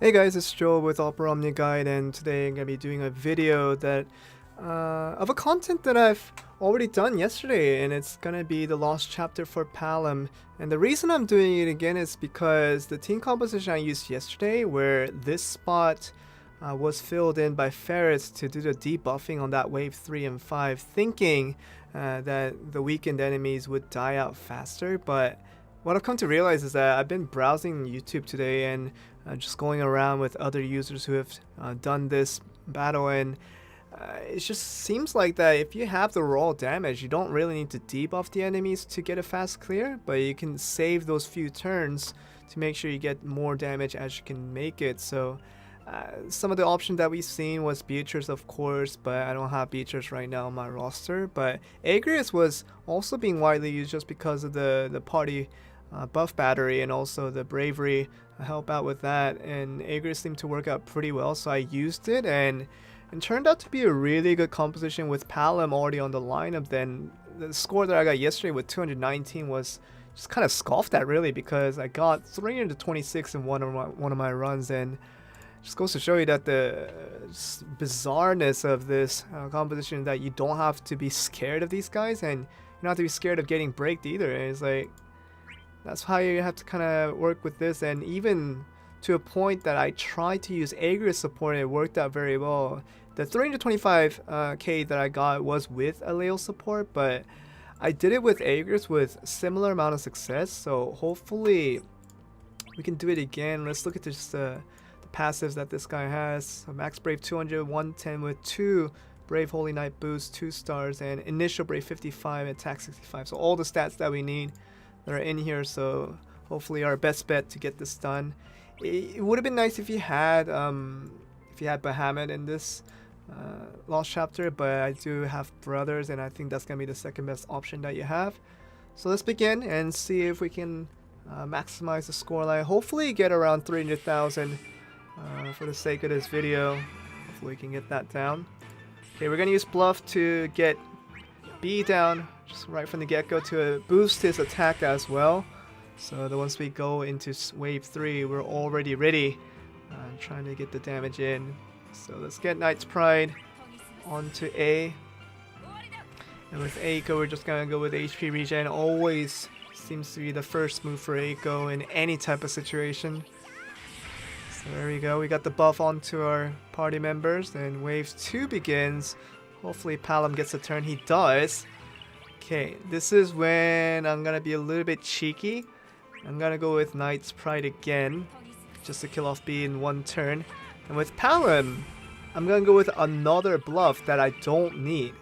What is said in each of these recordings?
Hey guys, it's Joe with OMNIA Guide, and today I'm going to be doing a video that of a content that I've already done yesterday, and it's going to be the Lost Chapter for Palom. And the reason I'm doing it again is because the team composition I used yesterday, where this spot was filled in by ferrets to do the debuffing on that wave 3 and 5, thinking that the weakened enemies would die out faster, but what I've come to realize is that I've been browsing YouTube today and just going around with other users who have done this battle, and it just seems like that if you have the raw damage, you don't really need to debuff the enemies to get a fast clear, but you can save those few turns to make sure you get more damage as you can make it. So some of the options that we've seen was Beatrice, of course, but I don't have Beatrice right now on my roster. But Agrias was also being widely used just because of the party buff battery and also the bravery help out with that, and Agrias seemed to work out pretty well, so I used it, and turned out to be a really good composition with Palom already on the lineup. Then the score that I got yesterday with 219 was just kind of scoffed at, really, because I got 326 in one of my runs, and just goes to show you that the bizarreness of this composition, that you don't have to be scared of these guys, and you don't have to be scared of getting braked either. And it's like, that's how you have to kind of work with this, and even to a point that I tried to use Agrias support and it worked out very well. The 325k that I got was with Aleo support, but I did it with Agrias with similar amount of success, so hopefully we can do it again. Let's look at just the passives that this guy has. So Max Brave 200, 110 with 2 Brave Holy Knight boosts, 2 stars, and initial Brave 55, attack 65. So all the stats that we need that are in here, so hopefully our best bet to get this done. It would have been nice if you had Bahamut in this Lost Chapter, but I do have brothers, and I think that's gonna be the second best option that you have. So let's begin and see if we can maximize the scoreline. Hopefully get around 300,000 for the sake of this video. Hopefully we can get that down. Okay, we're gonna use Bluff to get B down just right from the get-go to boost his attack as well, so that once we go into wave 3, we're already ready, trying to get the damage in. So let's get Knight's Pride onto A, and with Eiko we're just gonna go with HP regen. Always seems to be the first move for Eiko in any type of situation. So there we go, we got the buff onto our party members, and wave 2 begins. Hopefully Palom gets a turn. He does. Okay, this is when I'm gonna be a little bit cheeky. I'm gonna go with Knight's Pride again, just to kill off B in one turn. And with Palom, I'm gonna go with another bluff that I don't need.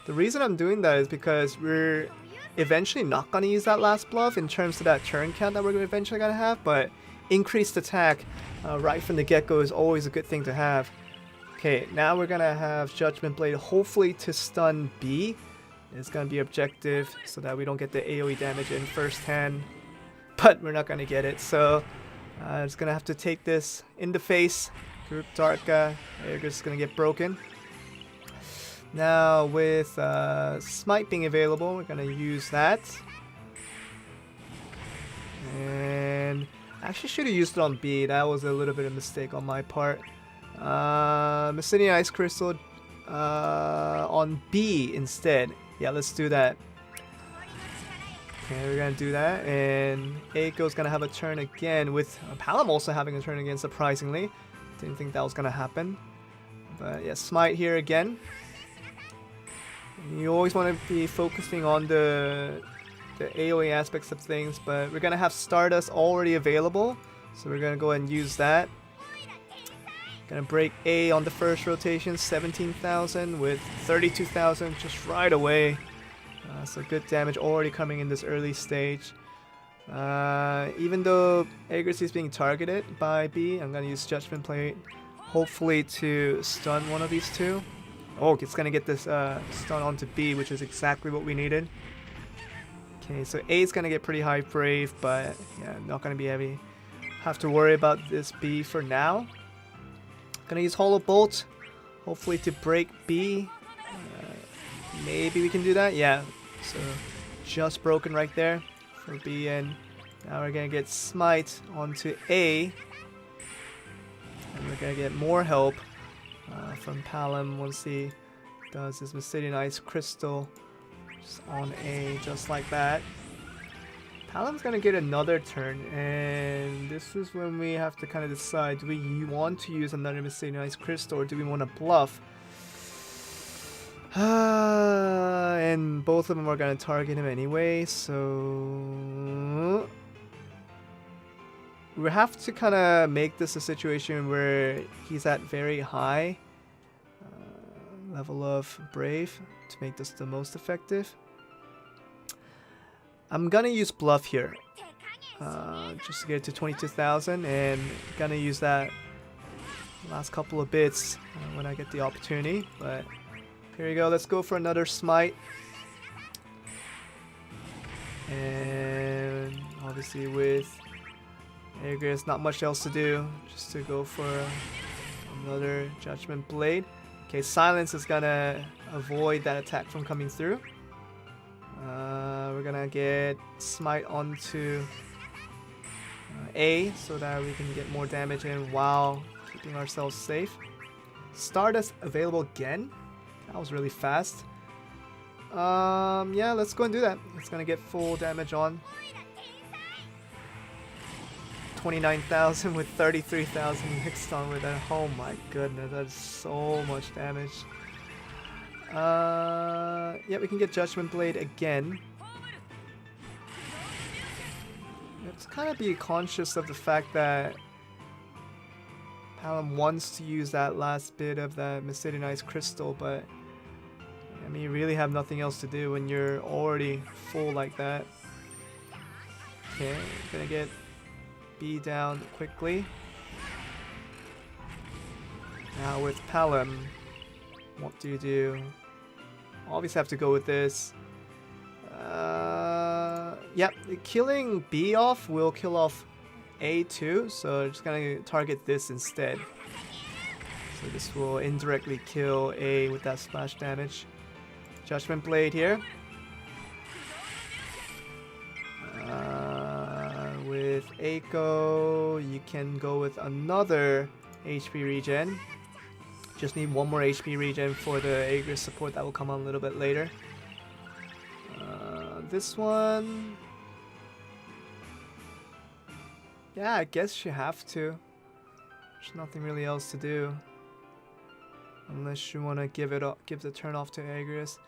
The reason I'm doing that is because we're eventually not gonna use that last bluff in terms of that turn count that we're eventually gonna have, but increased attack right from the get-go is always a good thing to have. Okay, now we're gonna have Judgment Blade, hopefully to stun B. It's gonna be objective so that we don't get the AoE damage in first hand, but we're not gonna get it, so it's gonna have to take this in the face. Group Darka, Agrias is gonna get broken. Now with Smite being available, we're gonna use that. And I actually should have used it on B. That was a little bit of a mistake on my part. Mycelium Ice Crystal on B instead. Yeah, let's do that. Okay, we're gonna do that, and Eiko's gonna have a turn again, with Palom also having a turn again, surprisingly. Didn't think that was gonna happen. But yeah, Smite here again. You always want to be focusing on the AoE aspects of things, but we're gonna have Stardust already available, so we're gonna go ahead and use that. Gonna break A on the first rotation, 17,000 with 32,000 just right away. So good damage already coming in this early stage. Even though Agrias is being targeted by B, I'm gonna use Judgment Blade, hopefully to stun one of these two. Oh, it's gonna get this stun onto B, which is exactly what we needed. Okay, so A is gonna get pretty high brave, but yeah, not gonna be heavy. Have to worry about this B for now. Gonna use Hollow Bolt, hopefully to break B. Maybe we can do that. Yeah, so just broken right there for B, and now we're gonna get Smite onto A. And we're gonna get more help from Palom once he does his Mysterious Ice Crystal just on A, just like that. Palom's gonna get another turn, and this is when we have to kind of decide, do we want to use another Mysterious Ice Crystal or do we want to bluff? And both of them are gonna target him anyway, so we have to kind of make this a situation where he's at very high level of Brave to make this the most effective. I'm gonna use bluff here, just to get it to 22,000, and gonna use that last couple of bits when I get the opportunity. But here we go, let's go for another smite. And obviously with Agrias, not much else to do, just to go for another Judgment Blade. Okay, Silence is gonna avoid that attack from coming through. We're gonna get Smite onto A so that we can get more damage in while keeping ourselves safe. Stardust available again. That was really fast. Yeah, let's go and do that. It's gonna get full damage on. 29,000 with 33,000 mixed on with that. Oh my goodness, that's so much damage. Yeah, we can get Judgment Blade again. We have to kind of be conscious of the fact that Palom wants to use that last bit of that Mysterious Ice Crystal, but I mean, you really have nothing else to do when you're already full like that. Okay, gonna get B down quickly. Now with Palom, what do you do? Obviously have to go with this. Yep, killing B off will kill off A too, so just gonna target this instead. So this will indirectly kill A with that splash damage. Judgment Blade here. With Eiko, you can go with another HP regen. Just need one more HP regen for the Agrias support that will come on a little bit later. This one, yeah, I guess you have to. There's nothing really else to do, unless you want to give the turn off to Agrias.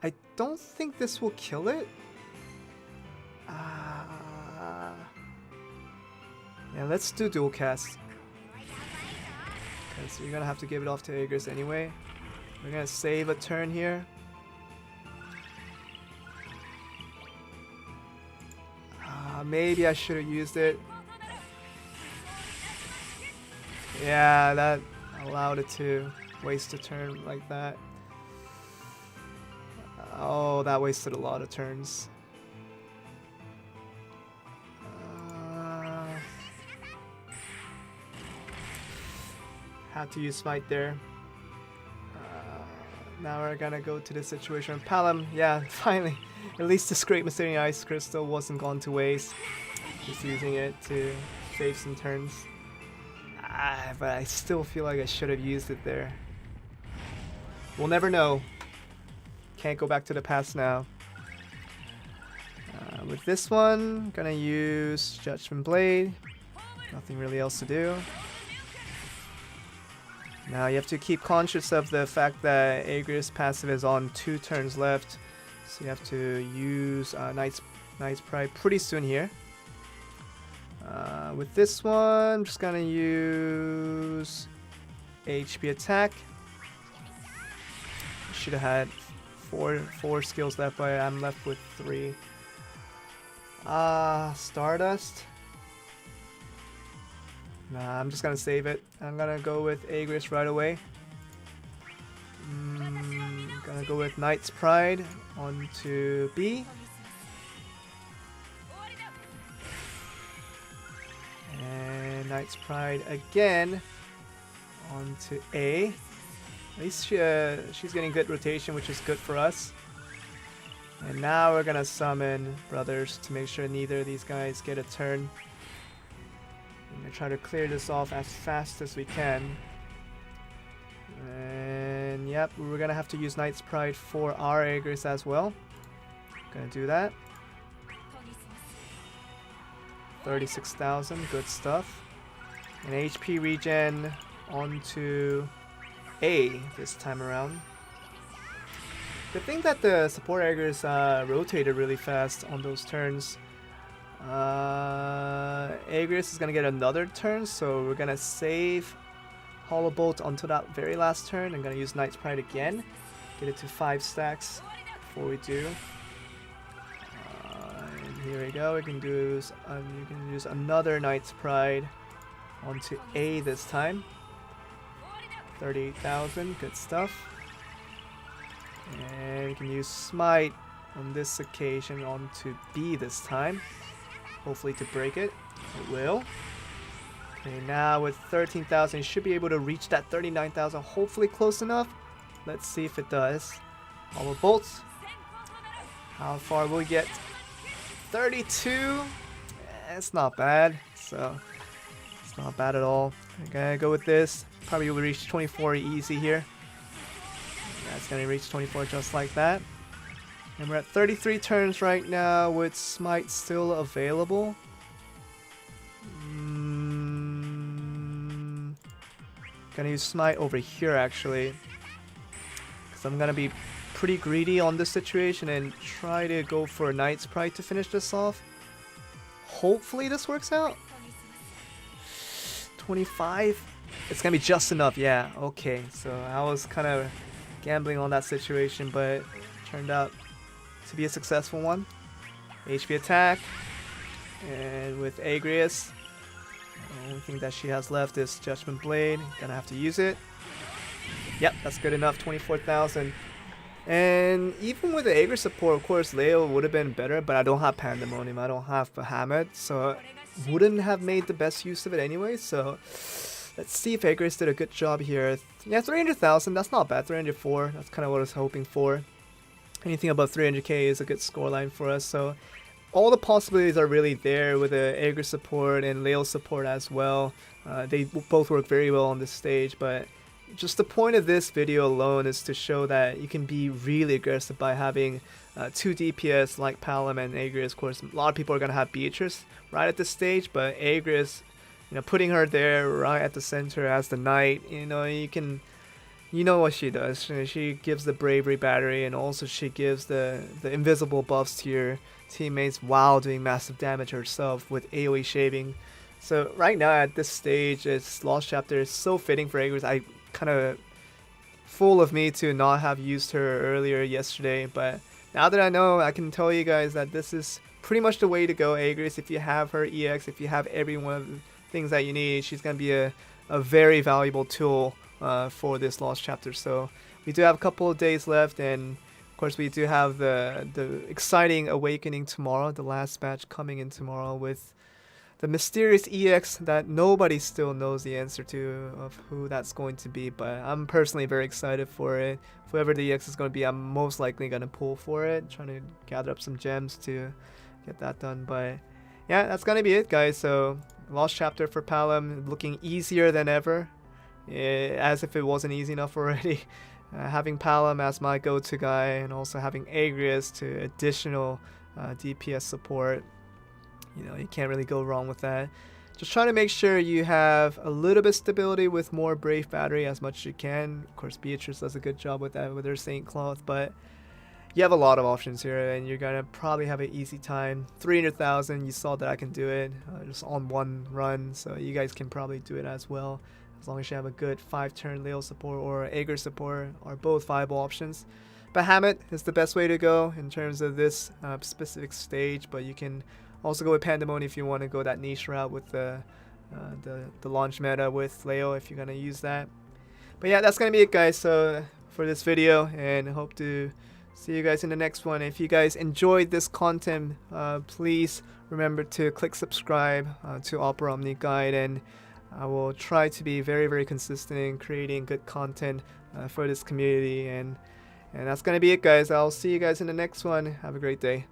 I don't think this will kill it. Yeah, let's do dual cast. Because you're gonna have to give it off to Agrias anyway. We're gonna save a turn here. Maybe I should have used it. Yeah, that allowed it to waste a turn like that. Oh, that wasted a lot of turns. Had to use Smite there. Now we're gonna go to the situation. Palom, yeah, finally. At least this great Mysterious Ice Crystal wasn't gone to waste. Just using it to save some turns. But I still feel like I should have used it there. We'll never know. Can't go back to the past now. With this one, gonna use Judgment Blade. Nothing really else to do. Now you have to keep conscious of the fact that Agrias' passive is on 2 turns left. So you have to use Knight's Pride pretty soon here. With this one, I'm just gonna use HP attack. Should have had four skills left, but I'm left with 3. Stardust. Nah, I'm just gonna save it. I'm gonna go with Agrias right away. Gonna go with Knight's Pride onto B. And Knight's Pride again onto A. At least she's getting good rotation, which is good for us. And now we're gonna summon Brothers to make sure neither of these guys get a turn. I'm gonna try to clear this off as fast as we can. And yep, we're gonna have to use Knight's Pride for our Agrias as well. Gonna do that. 36,000, good stuff. And HP regen onto A this time around. Good thing that the support Agrias rotated really fast on those turns. Agrias is gonna get another turn, so we're gonna save Hollow Bolt until that very last turn. I'm gonna use Knight's Pride again, get it to 5 stacks before we do. And here we go. We can do you can use another Knight's Pride onto A this time. 38,000, good stuff. And we can use Smite on this occasion onto B this time. Hopefully to break it. It will. Okay, now with 13,000, you should be able to reach that 39,000. Hopefully close enough. Let's see if it does. Hollow Bolts. How far will we get? 32. It's not bad. So it's not bad at all. I'm gonna go with this. Probably will reach 24 easy here. That's gonna reach 24 just like that. And we're at 33 turns right now with Smite still available. Gonna use Smite over here actually, because I'm gonna be pretty greedy on this situation and try to go for Knight's Pride to finish this off. Hopefully this works out. 25. It's gonna be just enough. Yeah, okay, so I was kind of gambling on that situation, but it turned out to be a successful one. HP attack, and with Agrias, the only thing that she has left is Judgment Blade. Gonna have to use it. Yep, that's good enough. 24,000. And even with the Agrias support, of course, Leo would have been better, but I don't have Pandemonium. I don't have Bahamut, so wouldn't have made the best use of it anyway. So let's see if Agrias did a good job here. Yeah, 300,000. That's not bad. 304. That's kind of what I was hoping for. Anything above 300k is a good scoreline for us. So all the possibilities are really there with the Agrias support and Leo support as well. They both work very well on this stage, but just the point of this video alone is to show that you can be really aggressive by having 2 DPS like Palom and Agrias. Of course, a lot of people are going to have Beatrice right at this stage, but Agrias, you know, putting her there right at the center as the knight, you know, you know what she does. She gives the bravery battery, and also she gives the invisible buffs to your teammates while doing massive damage herself with AoE shaving. So right now at this stage, it's Lost Chapter is so fitting for Agrias. I kind of full of me to not have used her earlier yesterday, but now that I know, I can tell you guys that this is pretty much the way to go. Agrias, if you have her EX, if you have every one of the things that you need, she's gonna be a very valuable tool for this Lost Chapter. So we do have a couple of days left, and of course we do have the exciting awakening tomorrow, the last match coming in tomorrow with the mysterious EX that nobody still knows the answer to of who that's going to be, but I'm personally very excited for it. Whoever the EX is going to be, I'm most likely going to pull for it, trying to gather up some gems to get that done. But yeah, that's going to be it, guys. So Lost Chapter for Palom looking easier than ever, as if it wasn't easy enough already. Having Palom as my go-to guy, and also having Agrias to additional DPS support. You know, you can't really go wrong with that. Just try to make sure you have a little bit of stability with more Brave Battery as much as you can. Of course, Beatrice does a good job with that with her Saint Cloth, but you have a lot of options here, and you're gonna probably have an easy time. 300,000, you saw that I can do it just on one run, so you guys can probably do it as well. As long as you have a good 5-turn Leo support or Agrias support are both viable options. Bahamut is the best way to go in terms of this specific stage, but you can also go with Pandemonium if you want to go that niche route with the launch meta with Leo if you're going to use that. But yeah, that's going to be it, guys, so for this video, and hope to see you guys in the next one. If you guys enjoyed this content, please remember to click subscribe to Opera Omni Guide, and I will try to be very, very consistent in creating good content for this community. And that's going to be it, guys. I'll see you guys in the next one. Have a great day.